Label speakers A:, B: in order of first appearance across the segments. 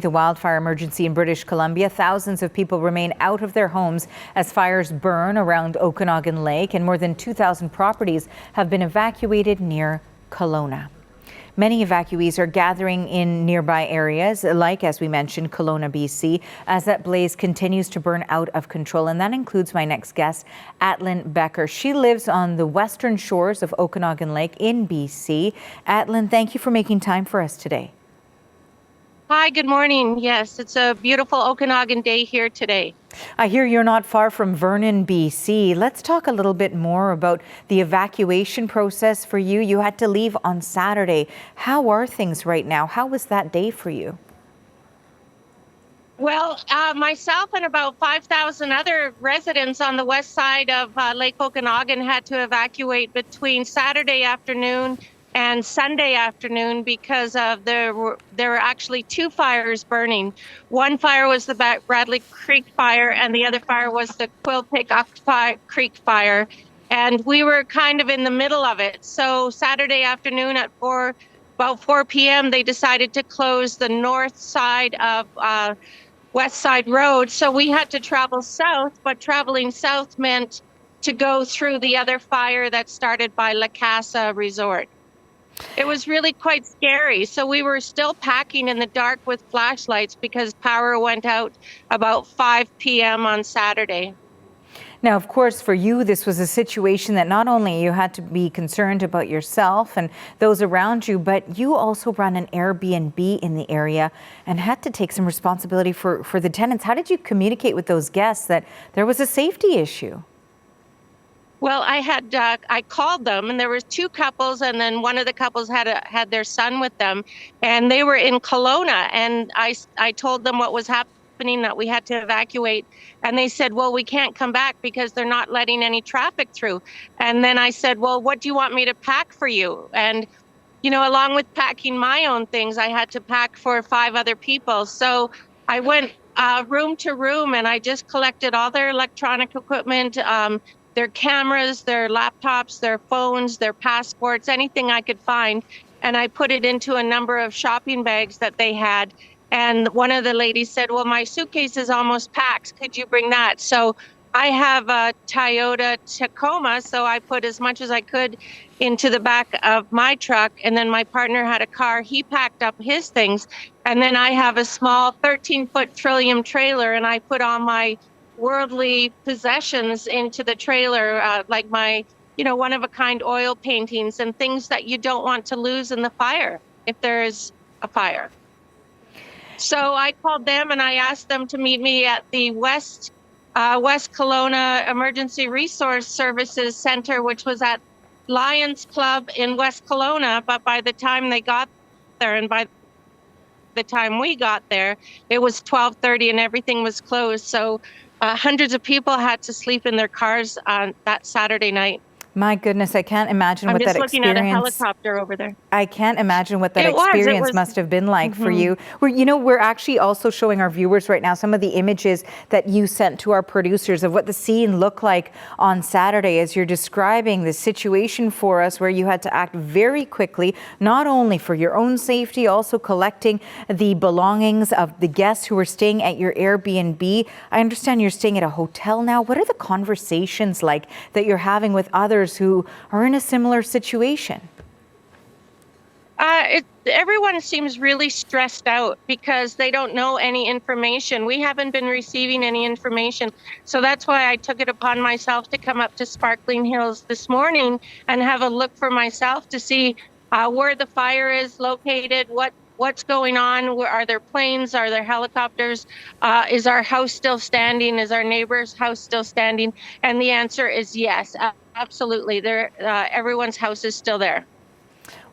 A: The wildfire emergency in British Columbia. Thousands of people remain out of their homes as fires burn around Okanagan Lake, and more than 2,000 properties have been evacuated near Kelowna. Many evacuees are gathering in nearby areas, like, as we mentioned, Kelowna, BC, as that blaze continues to burn out of control. And that includes my next guest, Atlyn Becker. She lives on the western shores of Okanagan Lake in BC. Atlyn, thank you for making time for us today.
B: Hi, good morning. Yes, it's a beautiful Okanagan day here today.
A: I hear you're not far from Vernon, BC. Let's talk a little bit more about the evacuation process for you. You had to leave on Saturday. How are things right now? How was that day for you?
B: Well, myself and about 5,000 other residents on the west side of Lake Okanagan had to evacuate between Saturday afternoon and Sunday afternoon because of there were actually two fires burning. One fire was the Bradley Creek fire, and the other fire was the Quilpic Creek fire. And we were kind of in the middle of it. So Saturday afternoon at about 4 p.m., they decided to close the north side of West Side Road. So we had to travel south, but traveling south meant to go through the other fire that started by La Casa Resort. It was really quite scary. So we were still packing in the dark with flashlights because power went out about 5 p.m. on Saturday.
A: Now, of course, for you, this was a situation that not only you had to be concerned about yourself and those around you, but you also run an Airbnb in the area and had to take some responsibility for the tenants. How did you communicate with those guests that there was a safety issue?
B: Well, I called them, and there was two couples, and then one of the couples had their son with them, and they were in Kelowna, and I told them what was happening, that we had to evacuate, and they said, well, we can't come back because they're not letting any traffic through. And then I said, well, what do you want me to pack for you? And, you know, along with packing my own things, I had to pack for 5 other people. So I went room to room, and I just collected all their electronic equipment, their cameras, their laptops, their phones, their passports, anything I could find. And I put it into a number of shopping bags that they had. And one of the ladies said, well, my suitcase is almost packed. Could you bring that? So I have a Toyota Tacoma, so I put as much as I could into the back of my truck. And then my partner had a car. He packed up his things. And then I have a small 13-foot Trillium trailer, and I put on my worldly possessions into the trailer, like my, one-of-a-kind oil paintings and things that you don't want to lose in the fire if there is a fire. So I called them and I asked them to meet me at the West Kelowna Emergency Resource Services Center, which was at Lions Club in West Kelowna. But by the time they got there, and by the time we got there, it was 12:30 and everything was closed. So hundreds of people had to sleep in their cars on that Saturday night.
A: My goodness, I can't imagine what that experience...
B: I'm just looking at a helicopter over there.
A: I can't imagine what that experience must have been like for you. We're actually also showing our viewers right now some of the images that you sent to our producers of what the scene looked like on Saturday as you're describing the situation for us, where you had to act very quickly, not only for your own safety, also collecting the belongings of the guests who were staying at your Airbnb. I understand you're staying at a hotel now. What are the conversations like that you're having with others who are in a similar situation?
B: Everyone seems really stressed out because they don't know any information. We haven't been receiving any information. So that's why I took it upon myself to come up to Sparkling Hills this morning and have a look for myself to see where the fire is located, what's going on. Are there planes? Are there helicopters? Is our house still standing? Is our neighbor's house still standing? And the answer is yes, absolutely. Everyone's house is still there.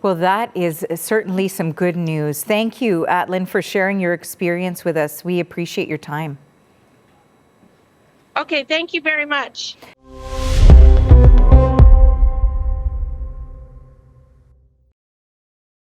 A: Well, that is certainly some good news. Thank you, Atlyn, for sharing your experience with us. We appreciate your time.
B: Okay, thank you very much.